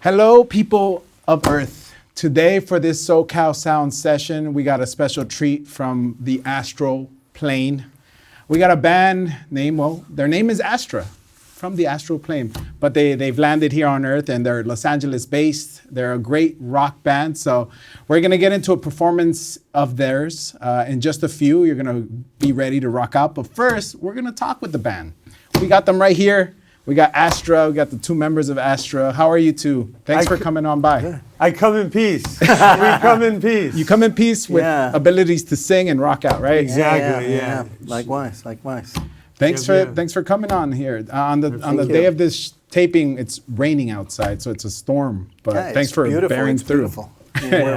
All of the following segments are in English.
Hello, people of Earth. Today for this SoCal Sound Session, we got a special treat from the astral plane. We got a band name, well, their name is ÄSTRA, from the astral plane. But they've landed here on Earth and they're Los Angeles based. They're a great rock band. So we're gonna get into a performance of theirs in just a few. You're gonna be ready to rock out. But first, we're gonna talk with the band. We got them right here. We got ÄSTRA, we got the two members of ÄSTRA. How are you two? Thanks for coming on by. I come in peace. We come in peace. You come in peace with abilities to sing and rock out, right? Exactly, yeah. Likewise. Thanks for coming on here. On the day of this taping, it's raining outside, so it's a storm. But thanks for bearing through. Beautiful.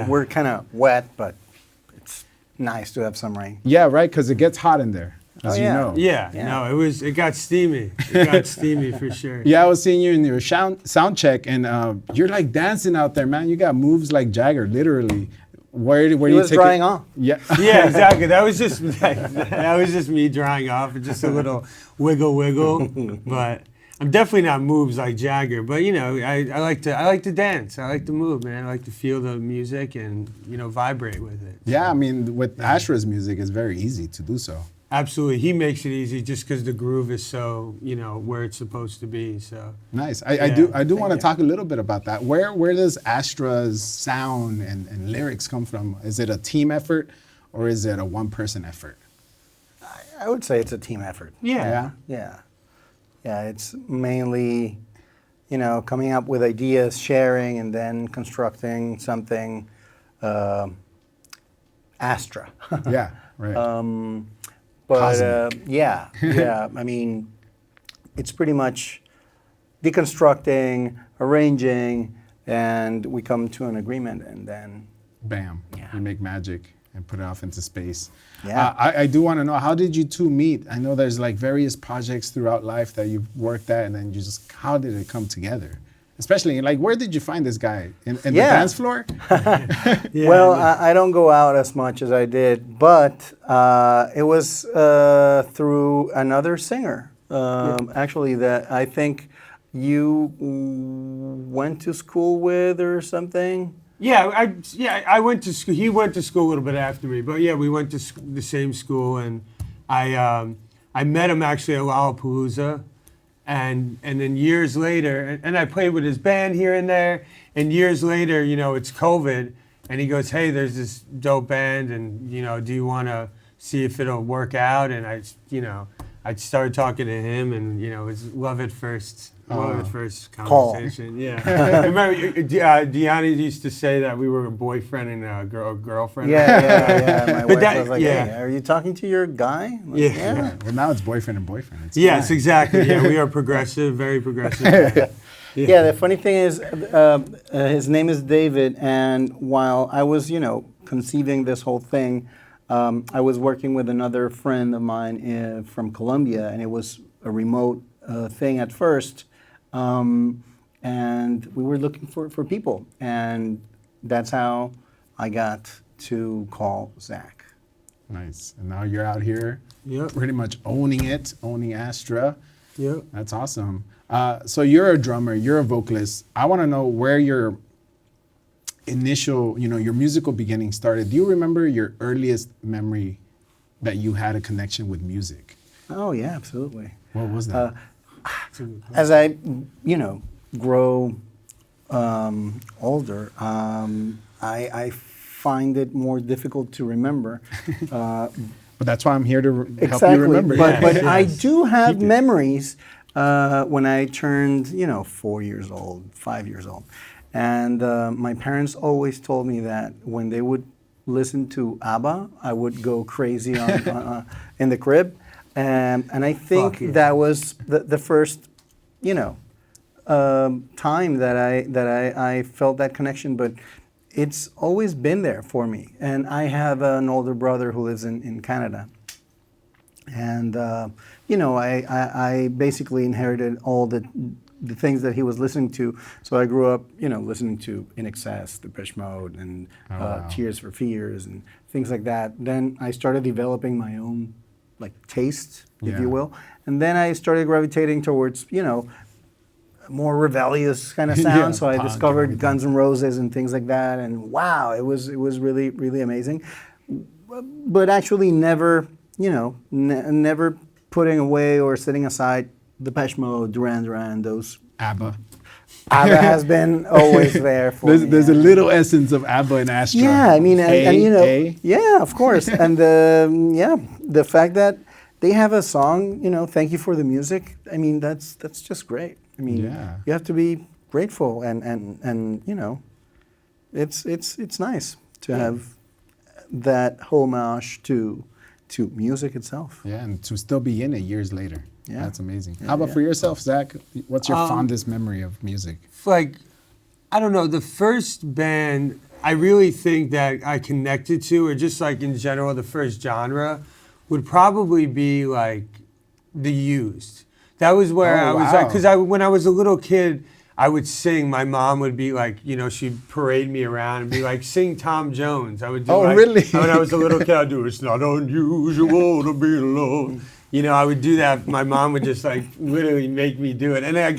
We're kind of wet, but it's nice to have some rain. Yeah, right, because it gets hot in there. As you know. Yeah, no, it got steamy. It got steamy for sure. Yeah, I was seeing you in your sound check, and you're like dancing out there, man. You got moves like Jagger, literally. Where you was drying off. Yeah, yeah, exactly. That was just me drying off, just a little wiggle. But I'm definitely not moves like Jagger. But you know, I like to dance. I like to move, man. I like to feel the music and vibrate with it. Yeah, I mean, with ÄSTRA's music, it's very easy to do so. Absolutely, he makes it easy just because the groove is so where it's supposed to be. So nice. I do want to talk a little bit about that. Where does ÄSTRA's sound and lyrics come from? Is it a team effort or is it a one-person effort? I would say it's a team effort. Yeah. It's mainly coming up with ideas, sharing, and then constructing something. ÄSTRA. Yeah. Right. But I mean, it's pretty much deconstructing, arranging, and we come to an agreement, and then bam, you make magic and put it off into space. Yeah. I do want to know, how did you two meet? I know there's like various projects throughout life that you've worked at, and then how did it come together? Especially, like, where did you find this guy? In the dance floor? Well, I don't go out as much as I did, but it was through another singer, actually, that I think you went to school with or something. Yeah, I went to school. He went to school a little bit after me, but yeah, we went to the same school, and I met him actually at Lollapalooza. And then years later, and I played with his band here and there, and years later, it's COVID, and he goes, hey, there's this dope band, and, do you want to see if it'll work out? And I started talking to him, and, it was love at first conversation. Yeah. Remember, Deanna used to say that we were a boyfriend and a girlfriend. Yeah. My wife was like, hey, are you talking to your guy? Like, yeah. Well, now it's boyfriend and boyfriend. Yes, exactly. Yeah, we are progressive, very progressive. Yeah, the funny thing is, his name is David, and while I was, conceiving this whole thing, I was working with another friend of mine from Colombia, and it was a remote thing at first. And we were looking for people, and that's how I got to call Zach. Nice. And now you're out here pretty much owning ÄSTRA. Yep. That's awesome. So you're a drummer, you're a vocalist. I want to know where your initial, your musical beginning started. Do you remember your earliest memory that you had a connection with music? Oh, yeah, absolutely. What was that? As I, grow older, I find it more difficult to remember. But that's why I'm here to help you remember. But I do have memories when I turned, 4 years old, 5 years old. And my parents always told me that when they would listen to ABBA, I would go crazy in the crib. And I think that was the first, time that I felt that connection. But it's always been there for me. And I have an older brother who lives in Canada. And, I basically inherited all the things that he was listening to. So I grew up, listening to In Excess, Depeche Mode, and Tears for Fears, and things like that. Then I started developing my own taste, if you will. And then I started gravitating towards, more rebellious kind of sound. Yeah, So I punk, discovered everything. Guns N' Roses and things like that, and wow, it was really really amazing. But actually, never never putting away or setting aside Depeche Mode, Duran Duran, those. ABBA. ABBA has been always there for me. There's a little essence of ABBA and Astra. Yeah, I mean, and you know, A. yeah, of course, and the fact that they have a song, thank you for the music. I mean, that's just great. I mean, Yeah. you have to be grateful, and it's nice to have that homage to music itself. Yeah, and to still be in it years later. Yeah. That's amazing. Yeah, How about yeah. for yourself, Zach? What's your fondest memory of music? Like, I don't know, the first band I really think that I connected to, or just like in general, the first genre, would probably be like The Used. That was where Oh, I was wow. like, because when I was a little kid, I would sing. My mom would be like, she'd parade me around and be like, sing Tom Jones. I would do. Oh, like, really? When I was a little kid, I'd do. It's not unusual to be alone. I would do that. My mom would just like literally make me do it. And then I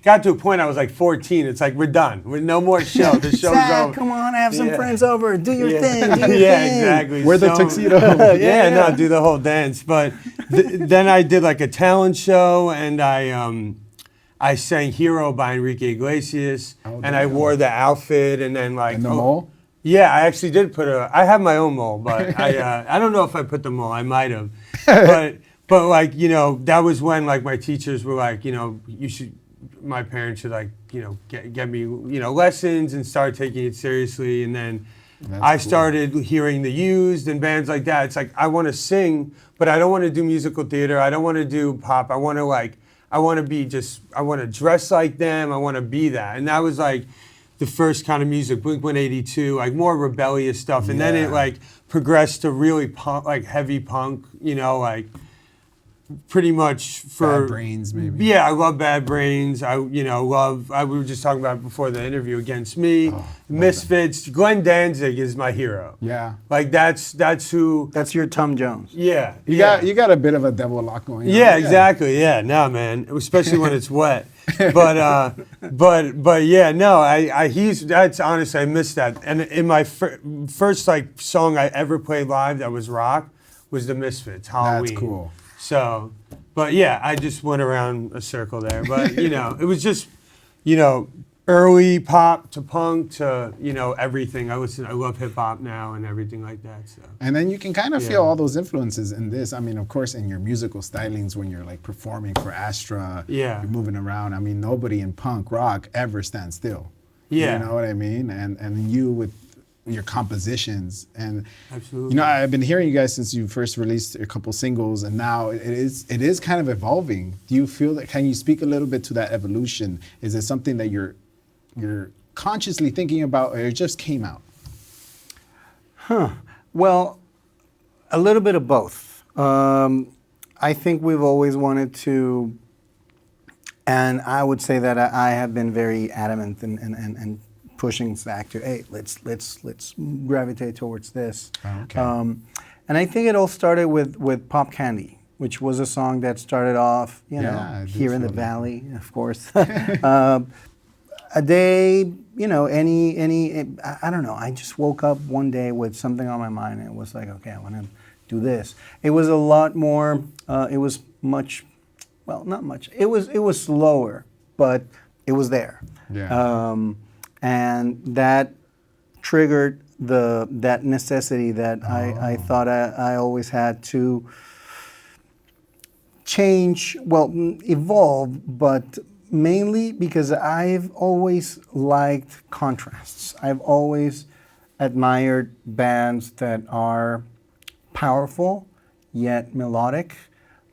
got to a point. I was like 14. It's like we're done. We're no more show. The show's Zach, over. come on, have some Yeah. friends over. Do your Yeah. thing. Do your Yeah, thing. exactly. Wear the So- tuxedo. yeah, no, do the whole dance. But then I did like a talent show, and I sang "Hero" by Enrique Iglesias, Oh, and I damn. wore the outfit, and then like And the mole? Yeah, I actually did put I have my own mole, but I don't know if I put the mole. I might have, but like that was when like my teachers were like you should. My parents should like get me lessons and start taking it seriously, and then. That's I cool. started hearing The Used and bands like that. It's like I want to sing, but I don't want to do musical theater. I don't want to do pop. I want to dress like them. I want to be that. And that was like the first kind of music, Blink-182, like more rebellious stuff. And then it Yeah. like progressed to really punk, like heavy punk, like pretty much for Bad Brains, maybe. Yeah, I love Bad Brains. We were just talking about it before the interview, Against Me, love Misfits. Glenn Danzig is my hero. Yeah. Like that's who. That's your Tom Jones. Yeah, You got a bit of a devil lock going on. yeah, exactly. Yeah, no, man. Especially when it's wet. But yeah, no. That's honestly, I missed that. And in my first like song I ever played live that was rock was the Misfits, Halloween. That's cool. So, but yeah, I just went around a circle there. But it was just early pop to punk to everything. I love hip hop now and everything like that. So. And then you can kind of Yeah. feel all those influences in this. I mean, of course, in your musical stylings when you're like performing for Astra, Yeah. you're moving around. I mean, nobody in punk rock ever stands still. Yeah. You know what I mean? And you with your compositions and Absolutely. I've been hearing you guys since you first released a couple singles, and now it is kind of evolving. Do you feel that? Can you speak a little bit to that evolution? Is it something that you're consciously thinking about, or it just came out? Well, a little bit of both. I think we've always wanted to, and I would say that I have been very adamant and pushing Zach to, hey, let's gravitate towards this. Okay. And I think it all started with Pop Candy, which was a song that started off, Yeah, I do here in the feel that. valley, of course. A day, I don't know. I just woke up one day with something on my mind, and it was like, okay, I want to do this. It was a lot more. It was much, well, not much. It was slower, but it was there. Yeah. And that triggered that necessity that I thought I always had to change, evolve, but mainly because I've always liked contrasts. I've always admired bands that are powerful yet melodic.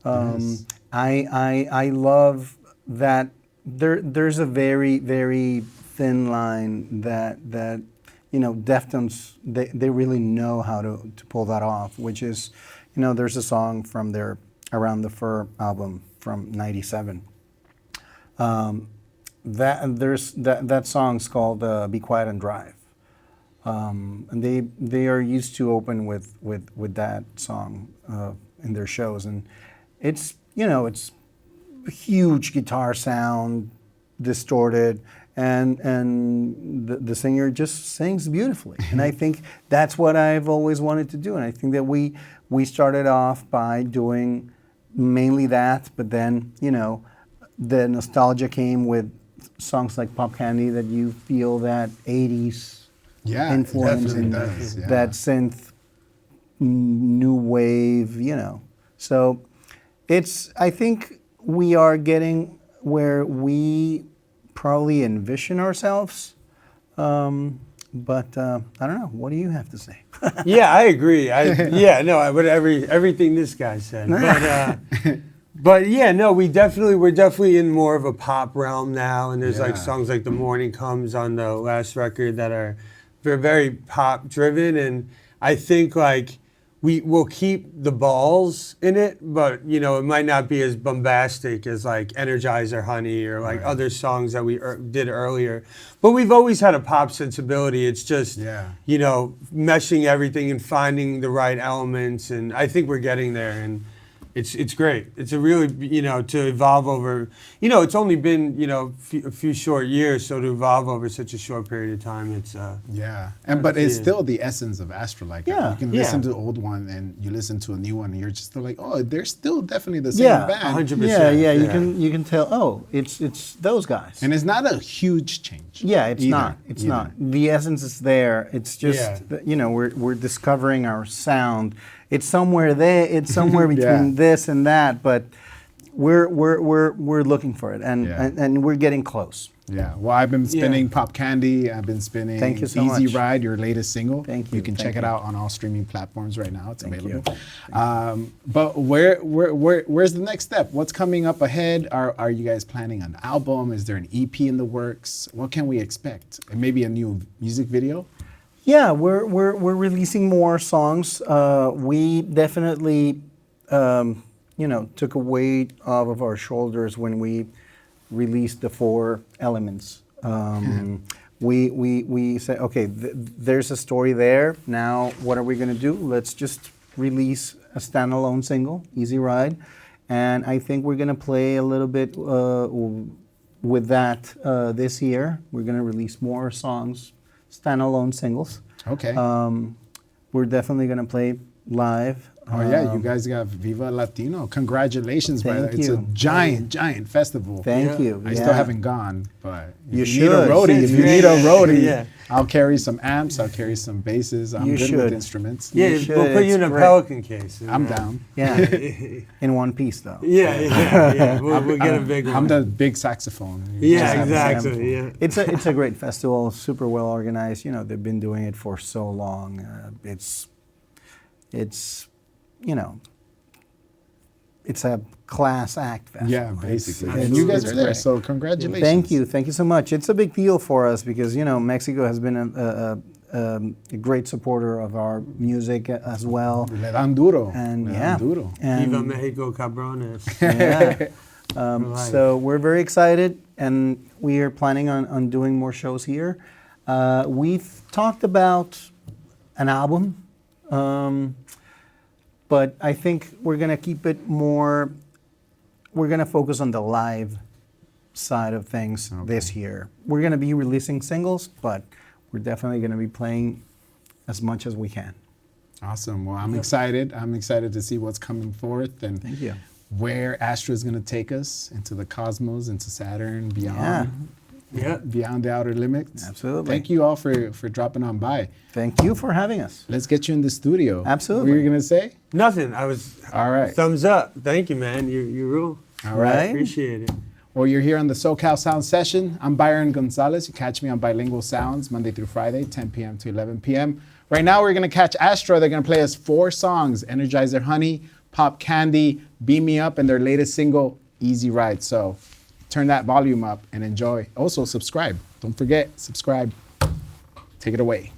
Yes. I love that there's a very, very thin line that Deftones, they really know how to pull that off, which is, there's a song from their Around the Fur album from '97. That song's called "Be Quiet and Drive," and they are used to open with that song in their shows, and it's a huge guitar sound, distorted, and the singer just sings beautifully. And I think that's what I've always wanted to do. And I think that we started off by doing mainly that, but then, you know, the nostalgia came with songs like Pop Candy, that you feel that 80s influence and that synth new wave, you know. So I think we are getting where we probably envision ourselves. But I don't know. What do you have to say? Yeah, I agree. But everything this guy said. But yeah, no, we're definitely in more of a pop realm now, and there's like songs like "The Morning Comes" on the last record that are very pop driven, and I think like we will keep the balls in it, but you know, it might not be as bombastic as like Energizer Hunny or like other songs that we did earlier. But we've always had a pop sensibility. It's just, you know, meshing everything and finding the right elements, and I think we're getting there, and it's great. It's a really, you know, to evolve over, you know, it's only been, you know, a few short years, so to evolve over such a short period of time, it's but it's still the essence of ÄSTRA. Like you can listen to the old one and you listen to a new one and you're just still like, oh, they're still definitely the same band. 100%. You can tell. Oh, it's those guys. And it's not a huge change. Yeah, it's not. It's not. The essence is there. It's just you know, we're discovering our sound. It's somewhere there. It's somewhere between this and that, but we're looking for it, and we're getting close. Yeah. Well, I've been spinning Pop Candy. I've been spinning Thank you so Easy much. Ride, your latest single. Thank you. You can check it you. out on all streaming platforms right now. It's available. You. But where's the next step? What's coming up ahead? Are you guys planning an album? Is there an EP in the works? What can we expect? And maybe a new music video? Yeah, we're releasing more songs. We definitely, you know, took a weight off of our shoulders when we released the 4 elements. We said, okay, there's a story there. Now, what are we going to do? Let's just release a standalone single, Easy Ride, and I think we're going to play a little bit with that this year. We're going to release more songs. Standalone singles. Okay. We're definitely going to play live. Oh yeah, you guys got Viva Latino. Congratulations, by Thank that. It's you. a giant festival. Thank you. I still haven't gone, but You if you need a should. roadie, if you need a roadie, Yeah. I'll carry some amps, I'll carry some basses. I'm You good should. with instruments. Yeah, You should. we'll put you in It's a great. Pelican case. I'm down. Yeah, in one piece though. Yeah. We'll get a big one. I'm the big saxophone. Yeah, Just have a exactly. Yeah. It's a great festival, super well organized. You know, they've been doing it for so long. It's you know, it's a class act festival. Yeah, basically. It's- And you guys it's are there, great. so congratulations. Thank you so much. It's a big deal for us because, you know, Mexico has been a great supporter of our music as well. Le dan duro. And Le yeah, dan duro. and Viva Mexico, cabrones. yeah. life. So we're very excited, and we are planning on doing more shows here. We've talked about an album, but I think we're gonna keep it more. We're gonna focus on the live side of things this year. We're gonna be releasing singles, but we're definitely gonna be playing as much as we can. Awesome. Well, I'm excited. I'm excited to see what's coming forth and Thank you. where Astra is going to take us into the cosmos, into Saturn, beyond. Yeah. Beyond the outer limits. Absolutely. Thank you all for dropping on by. Thank you for having us. Let's get you in the studio. Absolutely. What were you going to say? Nothing. I was. All right. Thumbs up. Thank you, man. You rule. All right. Right. Appreciate it. Well, you're here on the SoCal Sound Session. I'm Byron Gonzalez. You catch me on Bilingual Sounds Monday through Friday, 10 p.m. to 11 p.m. Right now, we're going to catch ÄSTRA. They're going to play us 4 songs: Energizer Hunny, Pop Candy, Beam Me Up, and their latest single, Easy Ride. So turn that volume up and enjoy. Also, subscribe. Don't forget, subscribe. Take it away.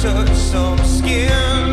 touch some skin.